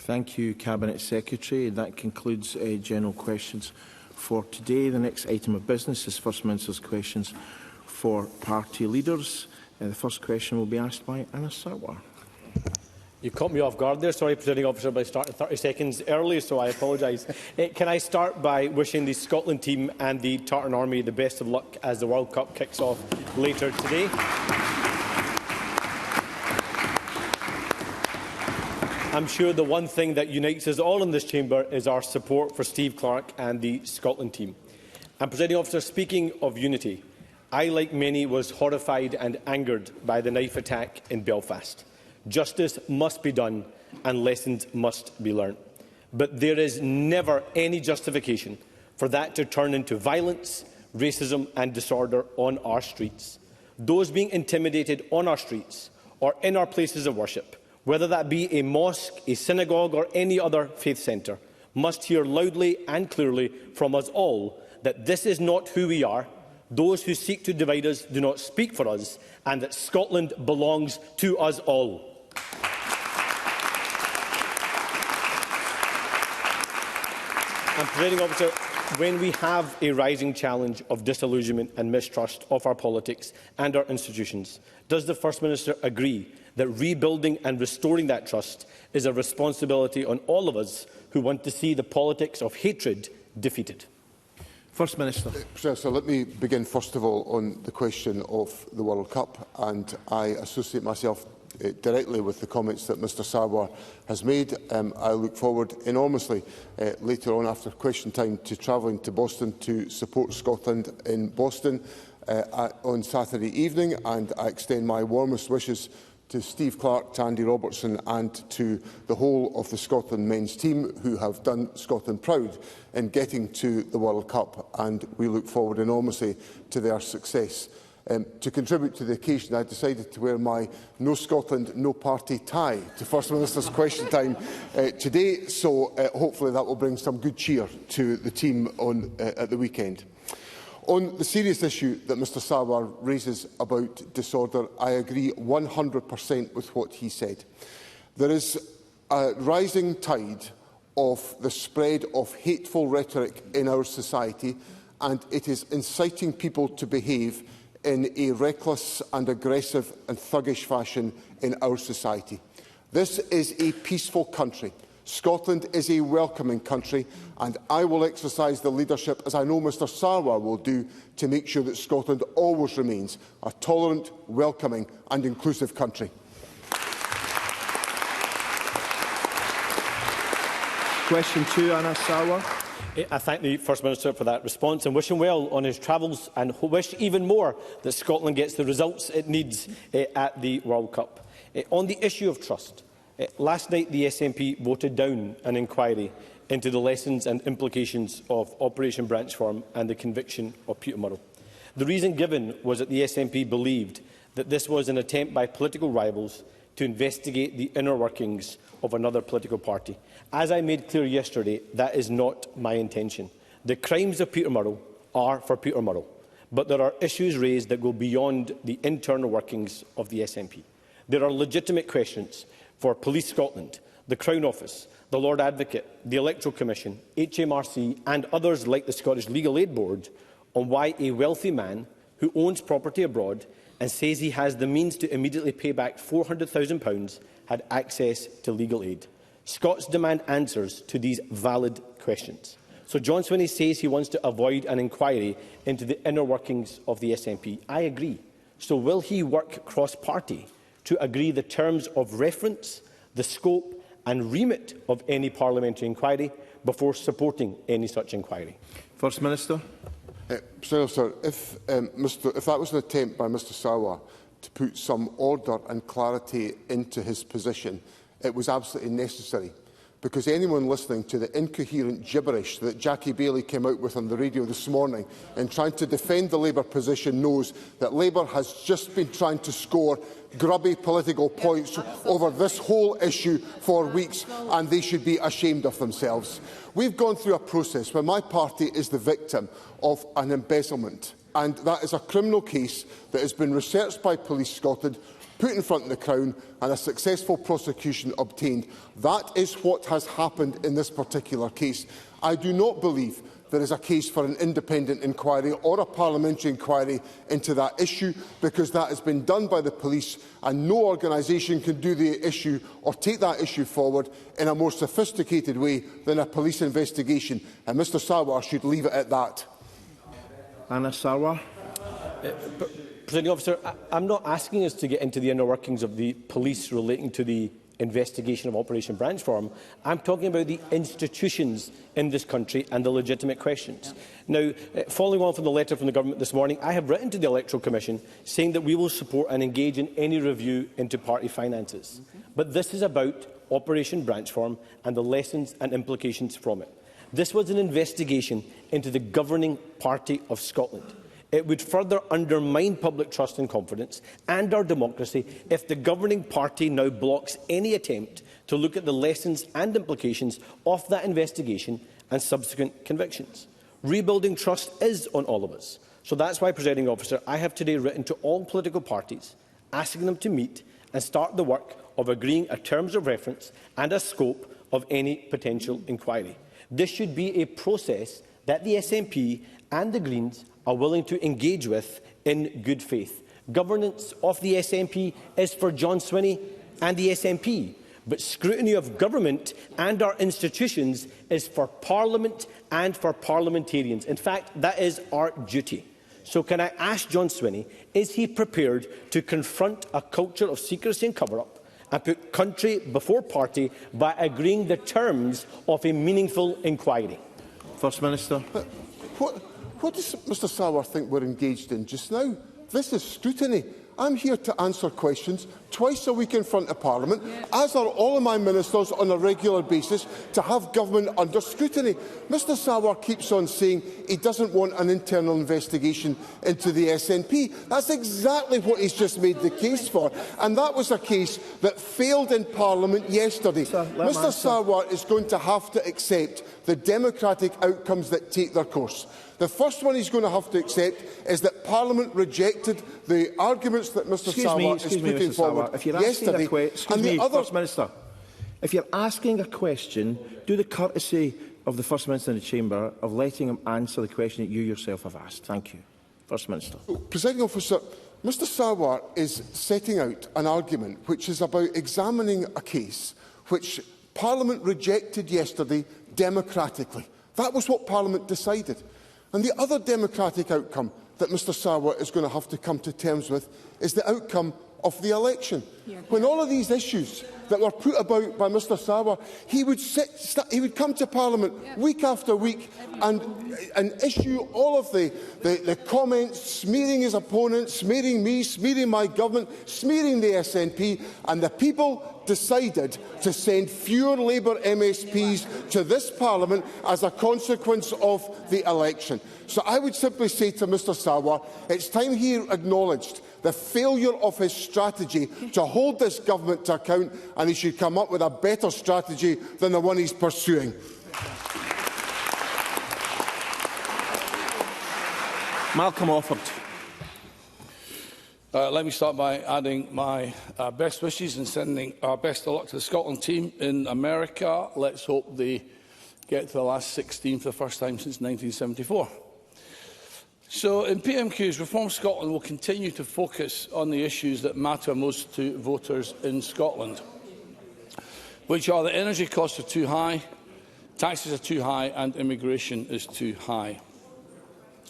Thank you, Cabinet Secretary. That concludes general questions for today. The next item of business is First Minister's questions for party leaders. The first question will be asked by Anna Sarwar. You caught me off guard there, sorry, Presiding Officer, by starting 30 seconds early, so I apologise. Can I start by wishing the Scotland team and the Tartan Army the best of luck as the World Cup kicks off later today? I'm sure the one thing that unites us all in this chamber is our support for Steve Clarke and the Scotland team. And, Presiding Officer, speaking of unity, I, like many, was horrified and angered by the knife attack in Belfast. Justice must be done and lessons must be learnt. But there is never any justification for that to turn into violence, racism and disorder on our streets. Those being intimidated on our streets or in our places of worship, whether that be a mosque, a synagogue or any other faith centre, must hear loudly and clearly from us all that this is not who we are, those who seek to divide us do not speak for us, and that Scotland belongs to us all. And, Presiding Officer, when we have a rising challenge of disillusionment and mistrust of our politics and our institutions, does the First Minister agree that rebuilding and restoring that trust is a responsibility on all of us who want to see the politics of hatred defeated? First Minister. Professor, let me begin first of all on the question of the World Cup, and I associate myself directly with the comments that Mr Sarwar has made. I look forward enormously later on after question time to travelling to Boston to support Scotland in Boston on Saturday evening, and I extend my warmest wishes to Steve Clarke, to Andy Robertson and to the whole of the Scotland men's team who have done Scotland proud in getting to the World Cup, and we look forward enormously to their success. To contribute to the occasion, I decided to wear my No Scotland, No Party tie to First Minister's question time today, so hopefully that will bring some good cheer to the team at the weekend. On the serious issue that Mr Sarwar raises about disorder, I agree 100% with what he said. There is a rising tide of the spread of hateful rhetoric in our society, and it is inciting people to behave in a reckless and aggressive and thuggish fashion in our society. This is a peaceful country. Scotland is a welcoming country, and I will exercise the leadership, as I know Mr Sarwar will do, to make sure that Scotland always remains a tolerant, welcoming and inclusive country. Question 2, Anna Sarwar. I thank the First Minister for that response and wish him well on his travels, and wish even more that Scotland gets the results it needs at the World Cup. On the issue of trust, last night the SNP voted down an inquiry into the lessons and implications of Operation Branchfarm and the conviction of Peter Murrell. The reason given was that the SNP believed that this was an attempt by political rivals to investigate the inner workings of another political party. As I made clear yesterday, that is not my intention. The crimes of Peter Murrell are for Peter Murrell, but there are issues raised that go beyond the internal workings of the SNP. There are legitimate questions for Police Scotland, the Crown Office, the Lord Advocate, the Electoral Commission, HMRC and others like the Scottish Legal Aid Board on why a wealthy man who owns property abroad and says he has the means to immediately pay back £400,000 had access to legal aid. Scots demand answers to these valid questions. So John Swinney says he wants to avoid an inquiry into the inner workings of the SNP. I agree. So will he work cross-party to agree the terms of reference, the scope and remit of any parliamentary inquiry before supporting any such inquiry? First Minister. Sir, if that was an attempt by Mr Sarwar to put some order and clarity into his position, it was absolutely necessary, because anyone listening to the incoherent gibberish that Jackie Baillie came out with on the radio this morning in trying to defend the Labour position knows that Labour has just been trying to score grubby political points over this whole issue for weeks, and they should be ashamed of themselves. We've gone through a process where my party is the victim of an embezzlement, and that is a criminal case that has been researched by Police Scotland, put in front of the Crown and a successful prosecution obtained. That is what has happened in this particular case. I do not believe there is a case for an independent inquiry or a parliamentary inquiry into that issue, because that has been done by the police, and no organisation can do the issue or take that issue forward in a more sophisticated way than a police investigation. And Mr Sarwar should leave it at that. Anna Sarwar. Presiding Officer, I'm not asking us to get into the inner workings of the police relating to the investigation of Operation Branchform. I'm talking about the institutions in this country and the legitimate questions. Now, following on from the letter from the Government this morning, I have written to the Electoral Commission saying that we will support and engage in any review into party finances. But this is about Operation Branchform and the lessons and implications from it. This was an investigation into the governing party of Scotland. It would further undermine public trust and confidence and our democracy if the governing party now blocks any attempt to look at the lessons and implications of that investigation and subsequent convictions. Rebuilding trust is on all of us. So that's why, Presiding Officer, I have today written to all political parties, asking them to meet and start the work of agreeing a terms of reference and a scope of any potential inquiry. This should be a process that the SNP and the Greens are willing to engage with in good faith. Governance of the SNP is for John Swinney and the SNP, but scrutiny of government and our institutions is for Parliament and for parliamentarians. In fact, that is our duty. So can I ask John Swinney, is he prepared to confront a culture of secrecy and cover-up and put country before party by agreeing the terms of a meaningful inquiry? First Minister. What does Mr Sarwar think we're engaged in just now? This is scrutiny. I'm here to answer questions twice a week in front of Parliament, as are all of my ministers on a regular basis, to have government under scrutiny. Mr Sarwar keeps on saying he doesn't want an internal investigation into the SNP. That's exactly what he's just made the case for, and that was a case that failed in Parliament yesterday. Mr Sarwar is going to have to accept the democratic outcomes that take their course. The first one he's going to have to accept is that Parliament rejected the arguments that Mr Sarwar is putting forward yesterday. First Minister, if you're asking a question, do the courtesy of the First Minister in the Chamber of letting him answer the question that you yourself have asked. Thank you. First Minister. Presiding Officer, Mr Sarwar is setting out an argument which is about examining a case which Parliament rejected yesterday democratically. That was what Parliament decided. And the other democratic outcome that Mr Sarwar is going to have to come to terms with is the outcome of the election. When all of these issues that were put about by Mr Sarwar, he would come to Parliament week after week and issue all of the comments, smearing his opponents, smearing me, smearing my government, smearing the SNP, and the people decided to send fewer Labour MSPs to this Parliament as a consequence of the election. So I would simply say to Mr Sarwar, it's time he acknowledged the failure of his strategy to hold this government to account, and he should come up with a better strategy than the one he's pursuing. Malcolm Offord. Let me start by adding my best wishes and sending our best of luck to the Scotland team in America. Let's hope they get to the last 16 for the first time since 1974. So, in PMQs, Reform Scotland will continue to focus on the issues that matter most to voters in Scotland, which are that energy costs are too high, taxes are too high and immigration is too high.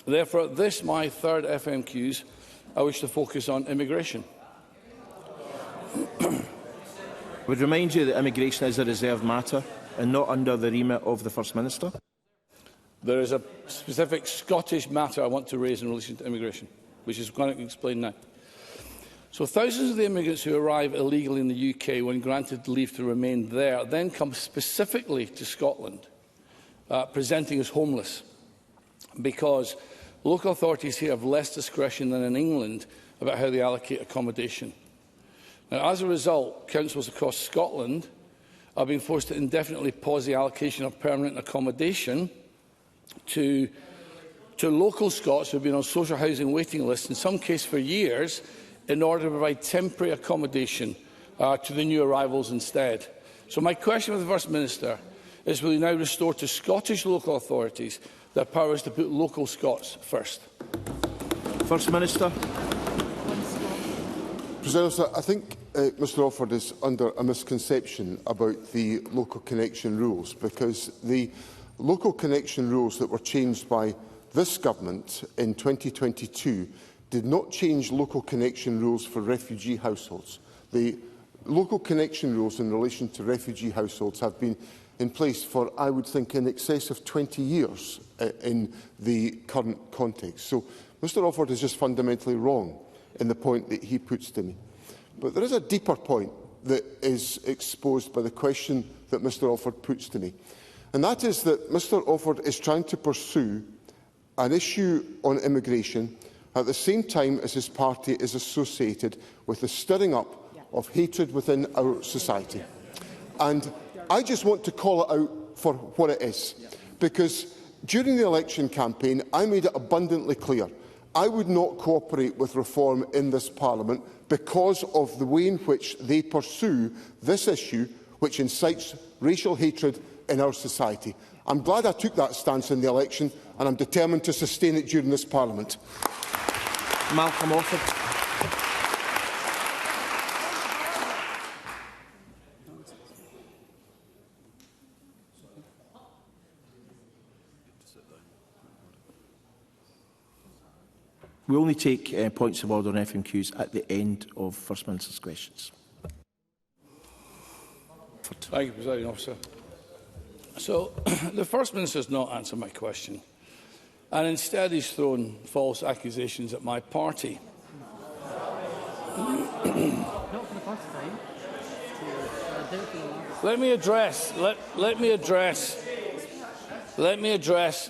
Therefore, at this, my third FMQs, I wish to focus on immigration. I would remind you that immigration is a reserved matter and not under the remit of the First Minister. There is a specific Scottish matter I want to raise in relation to immigration, which is going to explain now. So thousands of the immigrants who arrive illegally in the UK when granted leave to remain there then come specifically to Scotland, presenting as homeless, because local authorities here have less discretion than in England about how they allocate accommodation. Now, as a result, councils across Scotland are being forced to indefinitely pause the allocation of permanent accommodation to local Scots who have been on social housing waiting lists, in some cases for years, in order to provide temporary accommodation to the new arrivals instead. So my question to the First Minister is, will he now restore to Scottish local authorities their powers to put local Scots first? First Minister. President, I think Mr Offord is under a misconception about the local connection rules, because the local connection rules that were changed by this government in 2022 did not change local connection rules for refugee households. The local connection rules in relation to refugee households have been in place for, I would think, in excess of 20 years in the current context. So Mr Offord is just fundamentally wrong in the point that he puts to me. But there is a deeper point that is exposed by the question that Mr Offord puts to me. And that is that Mr Offord is trying to pursue an issue on immigration at the same time as his party is associated with the stirring up of hatred within our society. And I just want to call it out for what it is, because during the election campaign I made it abundantly clear I would not cooperate with reform in this Parliament because of the way in which they pursue this issue, which incites racial hatred in our society. I'm glad I took that stance in the election, and I'm determined to sustain it during this Parliament. Malcolm Offord. We only take points of order on FMQs at the end of First Minister's questions. Thank you, Presiding Officer. So, the First Minister has not answered my question, and instead he's thrown false accusations at my party. Let me address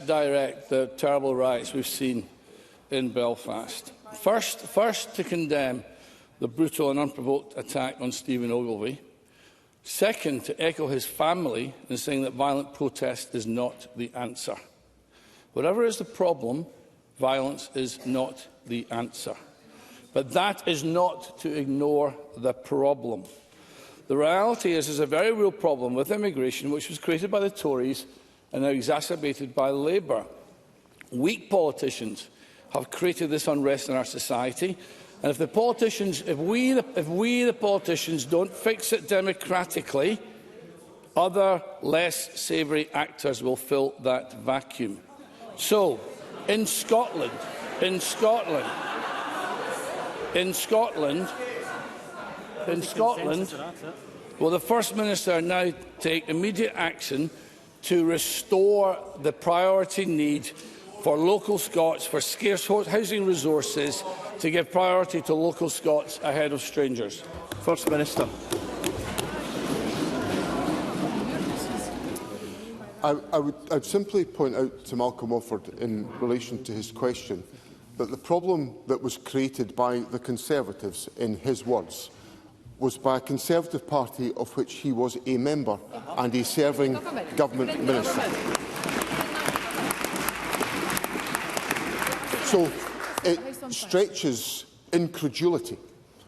direct the terrible riots we've seen in Belfast. First, to condemn the brutal and unprovoked attack on Stephen Ogilvie. Second, to echo his family in saying that violent protest is not the answer. Whatever is the problem, violence is not the answer. But that is not to ignore the problem. The reality is there's a very real problem with immigration, which was created by the Tories and now exacerbated by Labour. Weak politicians have created this unrest in our society, and if we the politicians don't fix it democratically, other less savoury actors will fill that vacuum. So, in Scotland, will the First Minister now take immediate action to restore the priority need for local Scots, for scarce housing resources, to give priority to local Scots ahead of strangers? First Minister. I'd simply point out to Malcolm Offord in relation to his question that the problem that was created by the Conservatives, in his words, was by a Conservative party of which he was a member and a serving government minister. So it stretches incredulity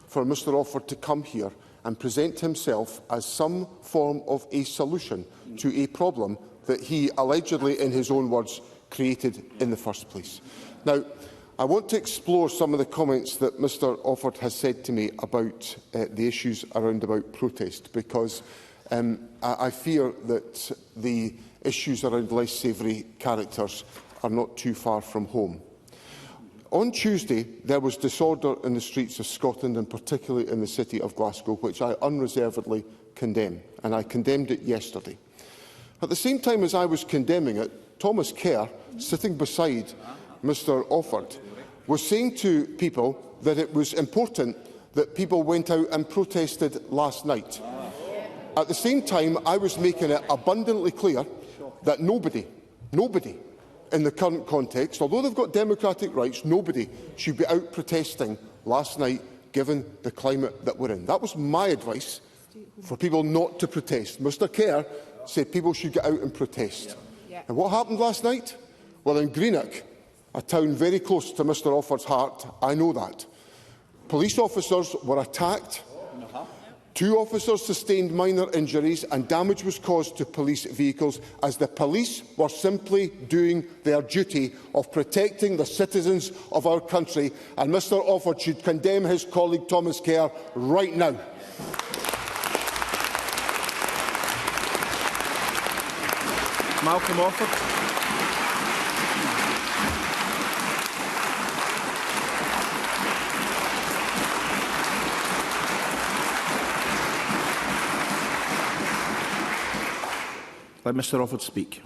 for Mr Offord to come here and present himself as some form of a solution to a problem that he allegedly, in his own words, created in the first place. Now, I want to explore some of the comments that Mr Offord has said to me about the issues around about protest, because I fear that the issues around less savoury characters are not too far from home. On Tuesday, there was disorder in the streets of Scotland, and particularly in the city of Glasgow, which I unreservedly condemn, and I condemned it yesterday. At the same time as I was condemning it, Thomas Kerr, sitting beside Mr Offord, was saying to people that it was important that people went out and protested last night. At the same time, I was making it abundantly clear that nobody in the current context, although they've got democratic rights, nobody should be out protesting last night, given the climate that we're in. That was my advice, for people not to protest. Mr Kerr said people should get out and protest. And what happened last night? Well, in Greenock, a town very close to Mr Offord's heart, I know that, Police officers were attacked. 2 officers sustained minor injuries and damage was caused to police vehicles as the police were simply doing their duty of protecting the citizens of our country, and Mr Offord should condemn his colleague Thomas Kerr right now. Malcolm Offord. Let Mr Offord speak.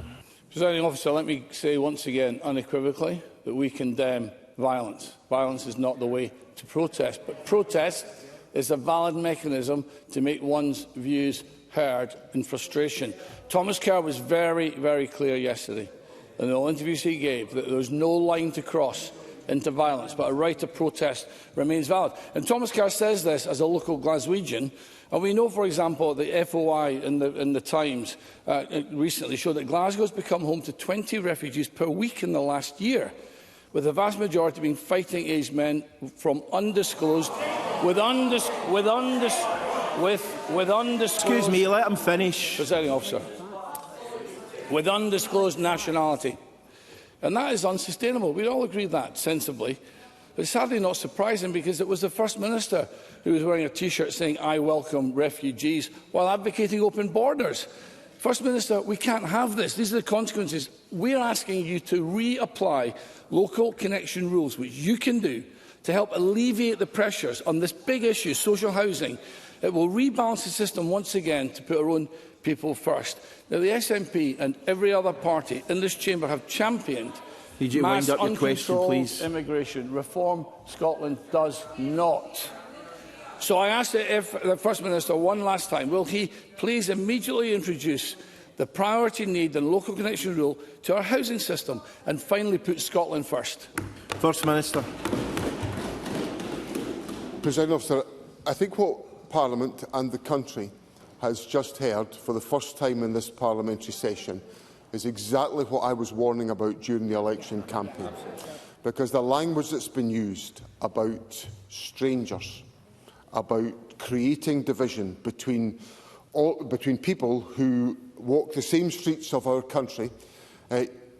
Presiding Officer, let me say once again, unequivocally, that we condemn violence. Violence is not the way to protest, but protest is a valid mechanism to make one's views heard in frustration. Thomas Kerr was very, very clear yesterday in the interviews he gave that there was no line to cross into violence, but a right to protest remains valid. And Thomas Kerr says this as a local Glaswegian. And we know, for example, the FOI in the Times recently showed that Glasgow has become home to 20 refugees per week in the last year, with the vast majority being fighting-age men from undisclosed, with undisclosed. Excuse me, let him finish. Presiding Officer, with undisclosed nationality, and that is unsustainable. We all agree that sensibly. But it's sadly not surprising, because it was the First Minister who was wearing a T-shirt saying, "I welcome refugees," while advocating open borders. First Minister, we can't have this. These are the consequences. We're asking you to reapply local connection rules, which you can do, to help alleviate the pressures on this big issue, social housing. It will rebalance the system once again to put our own people first. Now, the SNP and every other party in this chamber have championed Need you to wind up your question, please. Immigration reform. Scotland does not. So I ask the First Minister one last time, will he please immediately introduce the priority need and local connection rule to our housing system and finally put Scotland first? First Minister. President Officer, I think what Parliament and the country has just heard for the first time in this parliamentary session is exactly what I was warning about during the election campaign. Because the language that's been used about strangers, about creating division between people who walk the same streets of our country.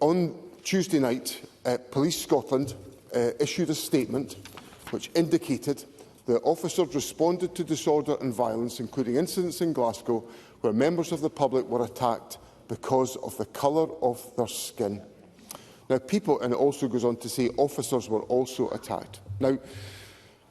On Tuesday night, Police Scotland issued a statement which indicated that officers responded to disorder and violence, including incidents in Glasgow, where members of the public were attacked because of the colour of their skin. Now, people, and it also goes on to say, officers were also attacked. Now,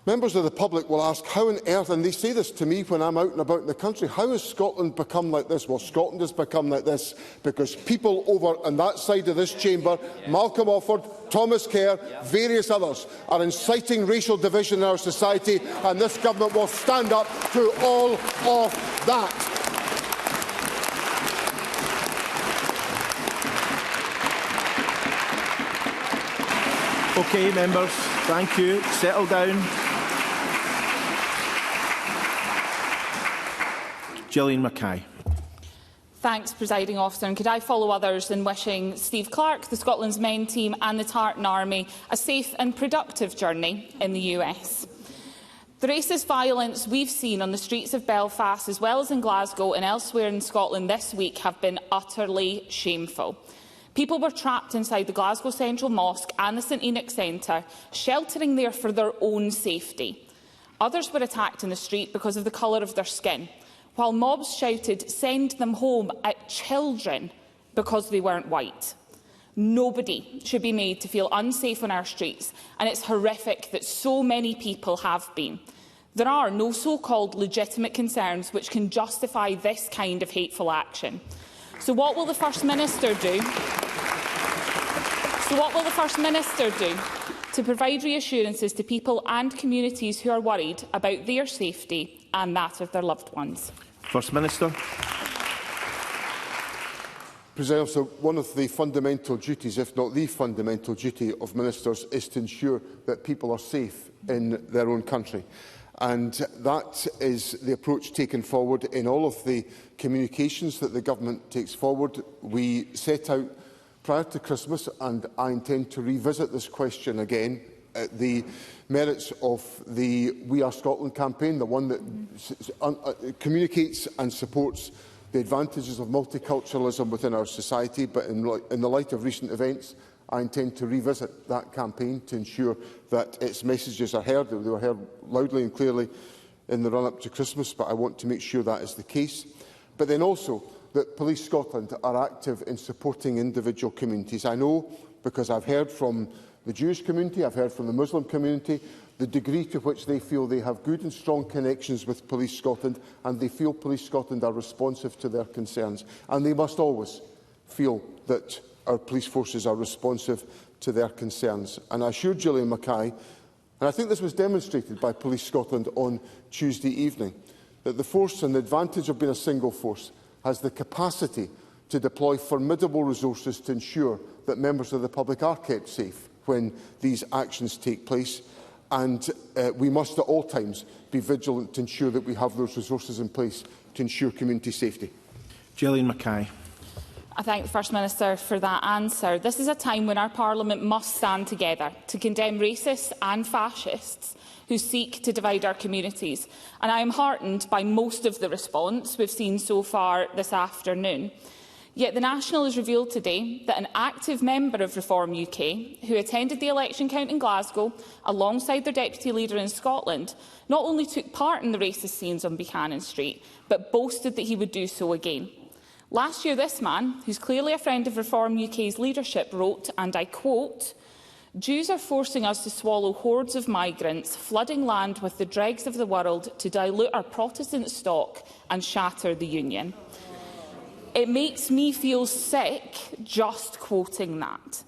members of the public will ask, how on earth, and they say this to me when I'm out and about in the country, how has Scotland become like this? Well, Scotland has become like this because people over on that side of this chamber, Malcolm Offord, Thomas Kerr, various others, are inciting racial division in our society, and this government will stand up to all of that. Okay, members, thank you. Settle down. Gillian Mackay. Thanks, Presiding Officer. And could I follow others in wishing Steve Clark, the Scotland's Men team and the Tartan Army a safe and productive journey in the US. The racist violence we've seen on the streets of Belfast, as well as in Glasgow and elsewhere in Scotland this week, have been utterly shameful. People were trapped inside the Glasgow Central Mosque and the St Enoch Centre, sheltering there for their own safety. Others were attacked in the street because of the colour of their skin, while mobs shouted, "Send them home," at children because they weren't white. Nobody should be made to feel unsafe on our streets, and it's horrific that so many people have been. There are no so-called legitimate concerns which can justify this kind of hateful action. So what will the First Minister do? To provide reassurances to people and communities who are worried about their safety and that of their loved ones? First Minister. President Officer, one of the fundamental duties, if not the fundamental duty of ministers, is to ensure that people are safe in their own country. And that is the approach taken forward in all of the communications that the government takes forward. We set out prior to Christmas, and I intend to revisit this question again the merits of the We Are Scotland campaign, the one that communicates and supports the advantages of multiculturalism within our society, but in the light of recent events, I intend to revisit that campaign to ensure that its messages are heard. They were heard loudly and clearly in the run-up to Christmas, but I want to make sure that is the case. But then also that Police Scotland are active in supporting individual communities. I know, because I've heard from the Jewish community, I've heard from the Muslim community, the degree to which they feel they have good and strong connections with Police Scotland, and they feel Police Scotland are responsive to their concerns. And they must always feel that our police forces are responsive to their concerns. And I assure Gillian Mackay, and I think this was demonstrated by Police Scotland on Tuesday evening, that the force and the advantage of being a single force has the capacity to deploy formidable resources to ensure that members of the public are kept safe when these actions take place. And we must at all times be vigilant to ensure that we have those resources in place to ensure community safety. Gillian Mackay. I thank the First Minister for that answer. This is a time when our Parliament must stand together to condemn racists and fascists who seek to divide our communities. And I am heartened by most of the response we've seen so far this afternoon. Yet the National has revealed today that an active member of Reform UK, who attended the election count in Glasgow alongside their deputy leader in Scotland, not only took part in the racist scenes on Buchanan Street, but boasted that he would do so again. Last year, this man, who's clearly a friend of Reform UK's leadership, wrote, and I quote, "Jews are forcing us to swallow hordes of migrants, flooding land with the dregs of the world to dilute our Protestant stock and shatter the Union." It makes me feel sick just quoting that.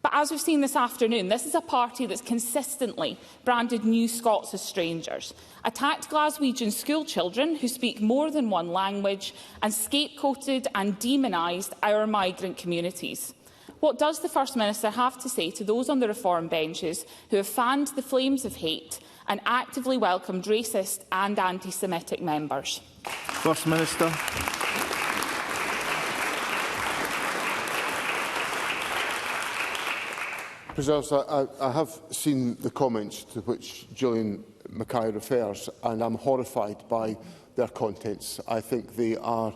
But as we've seen this afternoon, this is a party that's consistently branded New Scots as strangers, attacked Glaswegian school children who speak more than one language, and scapegoated and demonised our migrant communities. What does the First Minister have to say to those on the reform benches who have fanned the flames of hate and actively welcomed racist and anti-Semitic members? First Minister. Presidents, I have seen the comments to which Gillian Mackay refers, and I'm horrified by their contents. I think they are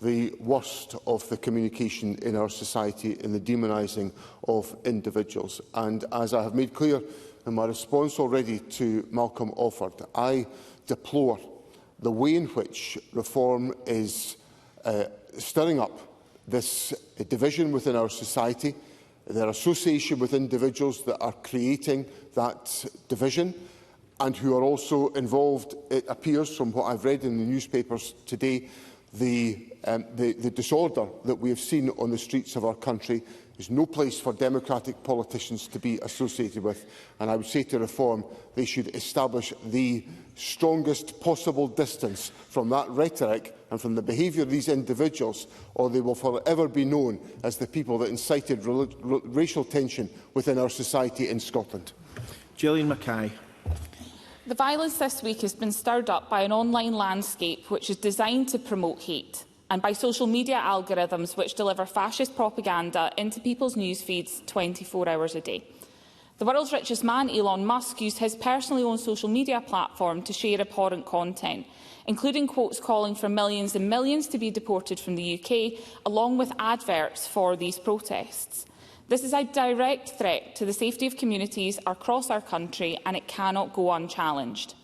the worst of the communication in our society in the demonising of individuals. And as I have made clear in my response already to Malcolm Offord, I deplore the way in which Reform is stirring up this division within our society, their association with individuals that are creating that division and who are also involved, it appears from what I've read in the newspapers today, the disorder that we have seen on the streets of our country is no place for democratic politicians to be associated with. And I would say to Reform, they should establish the strongest possible distance from that rhetoric and from the behaviour of these individuals, or they will forever be known as the people that incited racial tension within our society in Scotland. Gillian Mackay. The violence this week has been stirred up by an online landscape which is designed to promote hate, and by social media algorithms which deliver fascist propaganda into people's news feeds 24 hours a day. The world's richest man, Elon Musk, used his personally owned social media platform to share abhorrent content, including quotes calling for millions and millions to be deported from the UK, along with adverts for these protests. This is a direct threat to the safety of communities across our country, and it cannot go unchallenged.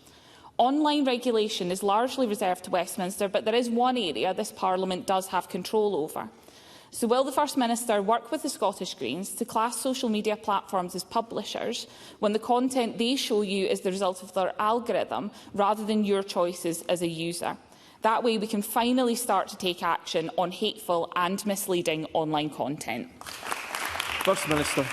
Online regulation is largely reserved to Westminster, but there is one area this Parliament does have control over. So will the First Minister work with the Scottish Greens to class social media platforms as publishers when the content they show you is the result of their algorithm rather than your choices as a user? That way we can finally start to take action on hateful and misleading online content. First Minister.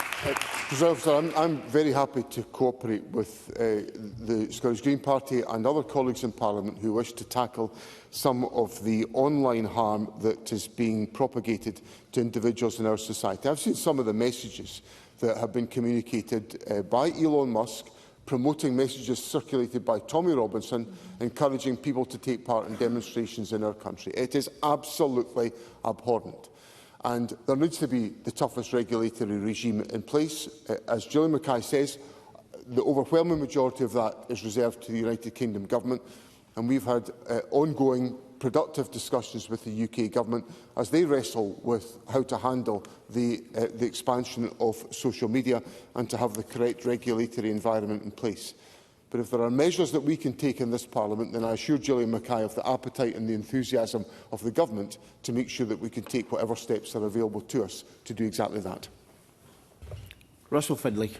I'm very happy to cooperate with the Scottish Green Party and other colleagues in Parliament who wish to tackle some of the online harm that is being propagated to individuals in our society. I've seen some of the messages that have been communicated by Elon Musk, promoting messages circulated by Tommy Robinson, encouraging people to take part in demonstrations in our country. It is absolutely abhorrent. And there needs to be the toughest regulatory regime in place. As Gillian Mackay says, The overwhelming majority of that is reserved to the United Kingdom Government, and we've had ongoing productive discussions with the UK Government as they wrestle with how to handle the expansion of social media and to have the correct regulatory environment in place. But if there are measures that we can take in this Parliament, then I assure Gillian Mackay of the appetite and the enthusiasm of the Government to make sure that we can take whatever steps are available to us to do exactly that. Russell Findlay.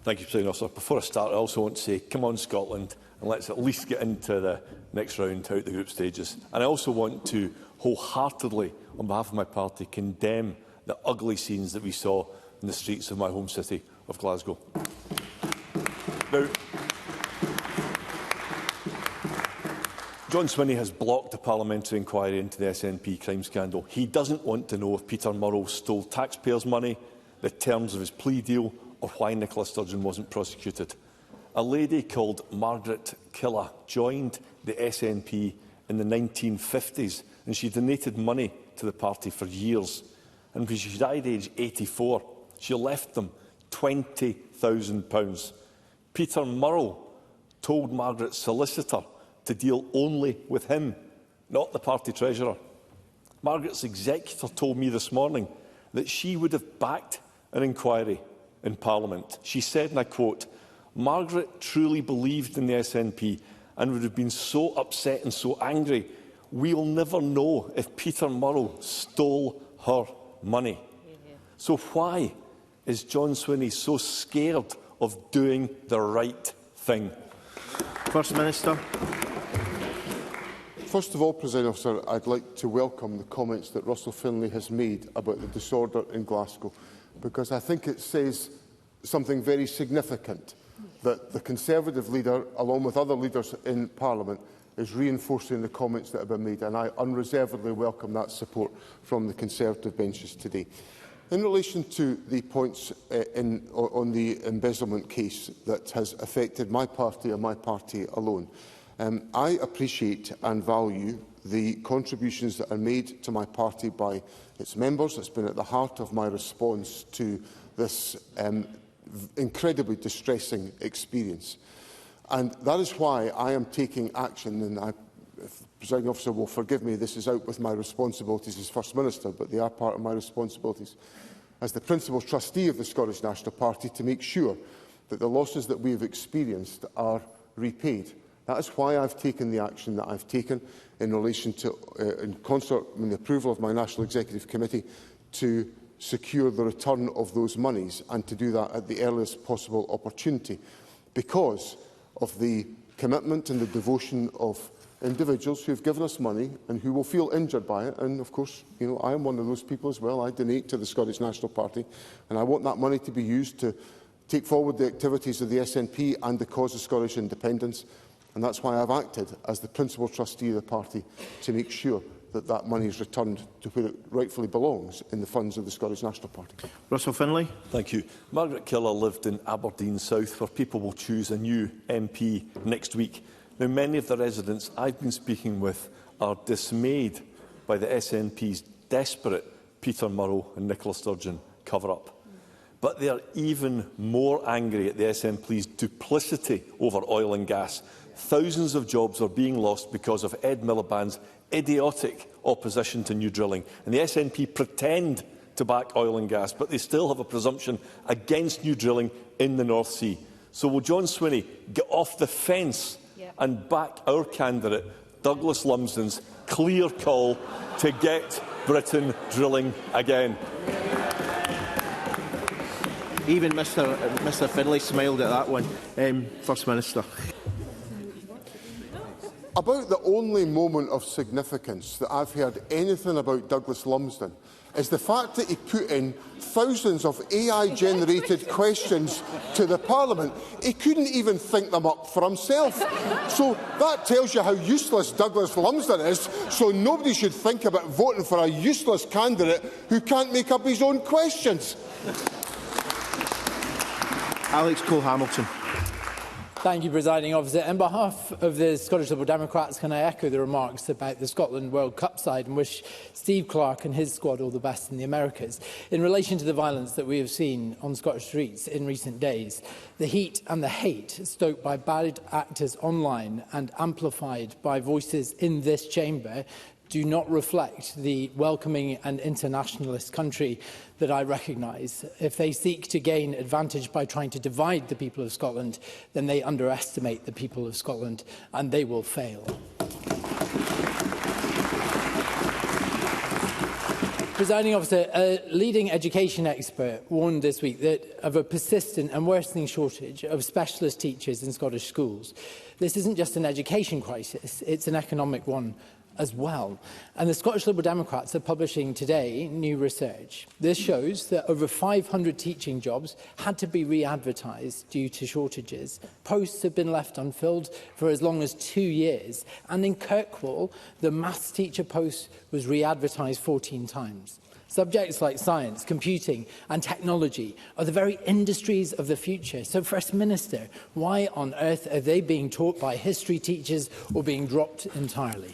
Thank you, President Officer. Before I start, I also want to say, come on Scotland, and let's at least get into the next round out the group stages. And I also want to wholeheartedly, on behalf of my party, condemn the ugly scenes that we saw in the streets of my home city of Glasgow. Now, John Swinney has blocked a parliamentary inquiry into the SNP crime scandal. He doesn't want to know if Peter Murrow stole taxpayers' money, the terms of his plea deal, or why Nicola Sturgeon wasn't prosecuted. A lady called Margaret Killer joined the SNP in the 1950s, and she donated money to the party for years. And when she died aged 84, she left them £20,000. Peter Murrow told Margaret's solicitor to deal only with him, not the party treasurer. Margaret's executor told me this morning that she would have backed an inquiry in Parliament. She said, and I quote, "Margaret truly believed in the SNP and would have been so upset and so angry, we'll never know if Peter Murrow stole her money." So why is John Swinney so scared of doing the right thing? First Minister. First of all, President Officer, I'd like to welcome the comments that Russell Findlay has made about the disorder in Glasgow, because I think it says something very significant that the Conservative leader, along with other leaders in Parliament, is reinforcing the comments that have been made, and I unreservedly welcome that support from the Conservative benches today. In relation to the points on the embezzlement case that has affected my party and my party alone, I appreciate and value the contributions that are made to my party by its members. It's been at the heart of my response to this incredibly distressing experience. And that is why I am taking action, and if the Presiding Officer will forgive me, this is out with my responsibilities as First Minister, but they are part of my responsibilities as the principal trustee of the Scottish National Party to make sure that the losses that we have experienced are repaid. That is why I've taken the action that I've taken in relation to, in concert with the approval of my National Executive Committee, to secure the return of those monies, and to do that at the earliest possible opportunity, because of the commitment and the devotion of individuals who have given us money and who will feel injured by it. And of course, I am one of those people as well. I donate to the Scottish National Party, and I want that money to be used to take forward the activities of the SNP and the cause of Scottish independence. And that's why I've acted as the principal trustee of the party to make sure that that money is returned to where it rightfully belongs, in the funds of the Scottish National Party. Russell Findlay. Thank you. Margaret Killer lived in Aberdeen South, where people will choose a new MP next week. Now, many of the residents I've been speaking with are dismayed by the SNP's desperate Peter Murrow and Nicola Sturgeon cover-up. But they are even more angry at the SNP's duplicity over oil and gas. Thousands of jobs are being lost because of Ed Miliband's idiotic opposition to new drilling. And the SNP pretend to back oil and gas, but they still have a presumption against new drilling in the North Sea. So will John Swinney get off the fence and back our candidate, Douglas Lumsden's clear call to get Britain drilling again? Even Mr Findlay smiled at that one. First Minister. About the only moment of significance that I've heard anything about Douglas Lumsden is the fact that he put in thousands of AI-generated questions to the Parliament. He couldn't even think them up for himself. So that tells you how useless Douglas Lumsden is, so nobody should think about voting for a useless candidate who can't make up his own questions. Alex Cole-Hamilton. Thank you, Presiding Officer. On behalf of the Scottish Liberal Democrats, can I echo the remarks about the Scotland World Cup side and wish Steve Clarke and his squad all the best in the Americas. In relation to the violence that we have seen on Scottish streets in recent days, the heat and the hate stoked by bad actors online and amplified by voices in this chamber do not reflect the welcoming and internationalist country that I recognise. If they seek to gain advantage by trying to divide the people of Scotland, then they underestimate the people of Scotland and they will fail. Presiding Officer, a leading education expert warned this week of a persistent and worsening shortage of specialist teachers in Scottish schools. This isn't just an education crisis, it's an economic one as well. And the Scottish Liberal Democrats are publishing today new research. This shows that over 500 teaching jobs had to be re-advertised due to shortages. Posts have been left unfilled for as long as 2 years. And in Kirkwall, the maths teacher post was re-advertised 14 times. Subjects like science, computing and technology are the very industries of the future. So, First Minister, why on earth are they being taught by history teachers or being dropped entirely?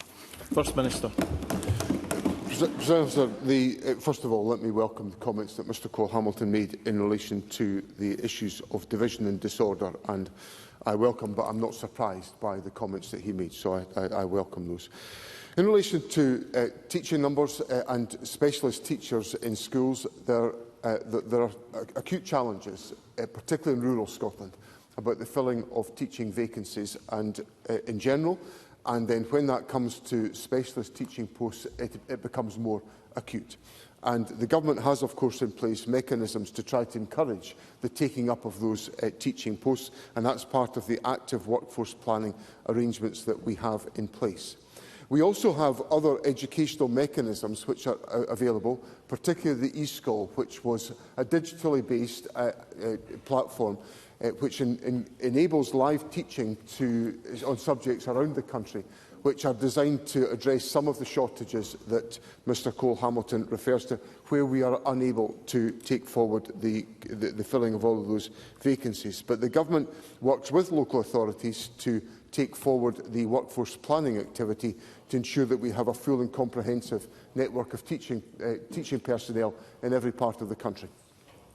First Minister. First of all, let me welcome the comments that Mr Cole-Hamilton made in relation to the issues of division and disorder, and I welcome, but I'm not surprised by the comments that he made, so I welcome those. In relation to teaching numbers and specialist teachers in schools, there are acute challenges, particularly in rural Scotland, about the filling of teaching vacancies and in general. And then when that comes to specialist teaching posts, it becomes more acute. And the Government has, of course, in place mechanisms to try to encourage the taking up of those teaching posts, and that's part of the active workforce planning arrangements that we have in place. We also have other educational mechanisms which are available, particularly the eSchool, which was a digitally based platform which enables live teaching on subjects around the country, which are designed to address some of the shortages that Mr Cole-Hamilton refers to, where we are unable to take forward the filling of all of those vacancies. But the Government works with local authorities to take forward the workforce planning activity to ensure that we have a full and comprehensive network of teaching personnel in every part of the country.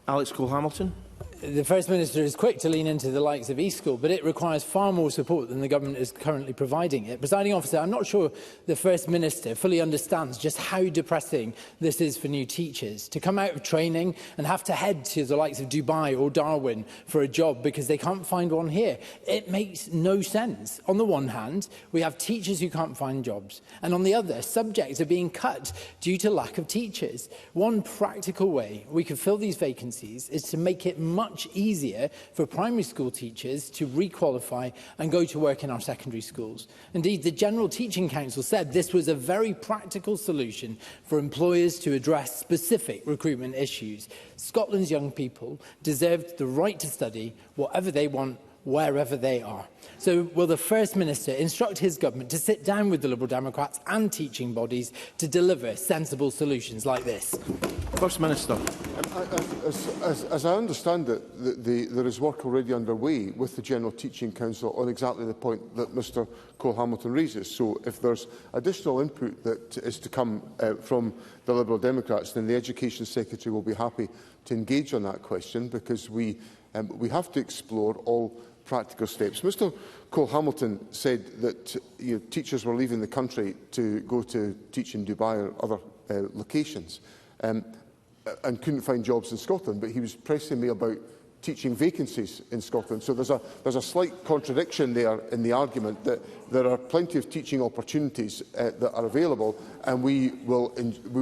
Alex Cole-Hamilton. The First Minister is quick to lean into the likes of eSchool, but it requires far more support than the Government is currently providing it. Presiding Officer, I'm not sure the First Minister fully understands just how depressing this is for new teachers, to come out of training and have to head to the likes of Dubai or Darwin for a job because they can't find one here. It makes no sense. On the one hand, we have teachers who can't find jobs, and on the other, subjects are being cut due to lack of teachers. One practical way we could fill these vacancies is to make it much easier for primary school teachers to re-qualify and go to work in our secondary schools. Indeed, the General Teaching Council said this was a very practical solution for employers to address specific recruitment issues. Scotland's young people deserve the right to study whatever they want, wherever they are. So will the First Minister instruct his government to sit down with the Liberal Democrats and teaching bodies to deliver sensible solutions like this? First Minister. As I understand it, there is work already underway with the General Teaching Council on exactly the point that Mr Cole-Hamilton raises. So if there's additional input that is to come from the Liberal Democrats, then the Education Secretary will be happy to engage on that question, because we have to explore all practical steps. Mr Cole-Hamilton said that teachers were leaving the country to go to teach in Dubai or other locations and couldn't find jobs in Scotland, but he was pressing me about teaching vacancies in Scotland. So there's a slight contradiction there in the argument that there are plenty of teaching opportunities that are available, and we will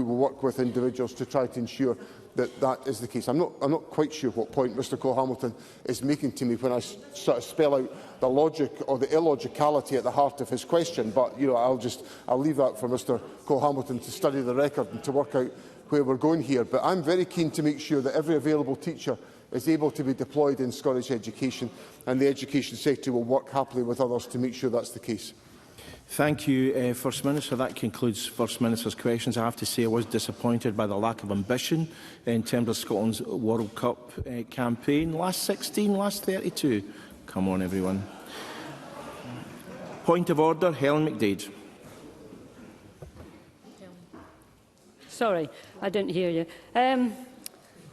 work with individuals to try to ensure that that is the case. I'm not quite sure what point Mr Cole-Hamilton is making to me when I sort of spell out the logic or the illogicality at the heart of his question, but I'll leave that for Mr Cole-Hamilton to study the record and to work out where we're going here. But I'm very keen to make sure that every available teacher is able to be deployed in Scottish education, and the Education Secretary will work happily with others to make sure that's the case. Thank you, First Minister. That concludes First Minister's questions. I have to say I was disappointed by the lack of ambition in terms of Scotland's World Cup campaign. Last 16, last 32. Come on, everyone. Point of order, Helen McDade. Sorry, I didn't hear you.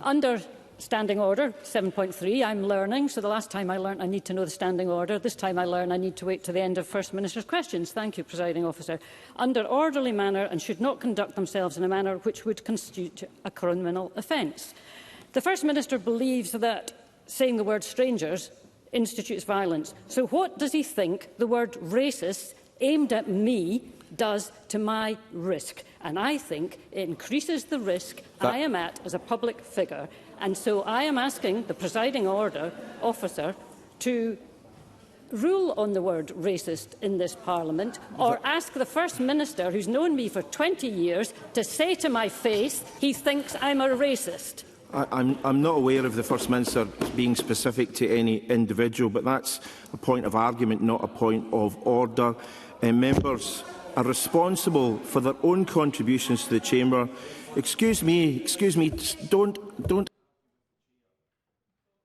Under Standing Order 7.3, I'm learning. So the last time I learned I need to know the Standing Order. This time I learn I need to wait to the end of First Minister's questions. Thank you, Presiding Officer. Under orderly manner and should not conduct themselves in a manner which would constitute a criminal offence. The First Minister believes that saying the word strangers institutes violence. So what does he think the word racist aimed at me does to my risk? And I think it increases the risk I am at as a public figure. And so I am asking the presiding officer to rule on the word racist in this Parliament, or ask the First Minister, who's known me for 20 years, to say to my face he thinks I'm a racist. I'm not aware of the First Minister being specific to any individual, but that's a point of argument, not a point of order. Members are responsible for their own contributions to the Chamber. Excuse me, don't.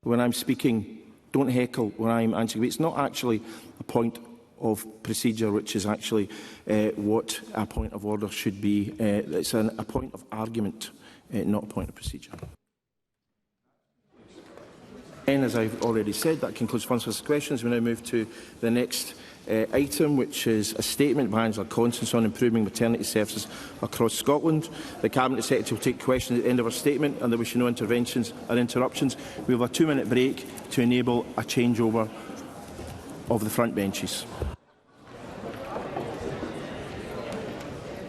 When I'm speaking, don't heckle when I'm answering. It's not actually a point of procedure, which is actually what a point of order should be. It's a point of argument, not a point of procedure. And as I've already said, that concludes First Minister's questions. We now move to the next item, which is a statement by Angela Constance on improving maternity services across Scotland. The Cabinet Secretary will take questions at the end of her statement, and there will be no interventions or interruptions. We have a 2-minute break to enable a changeover of the front benches.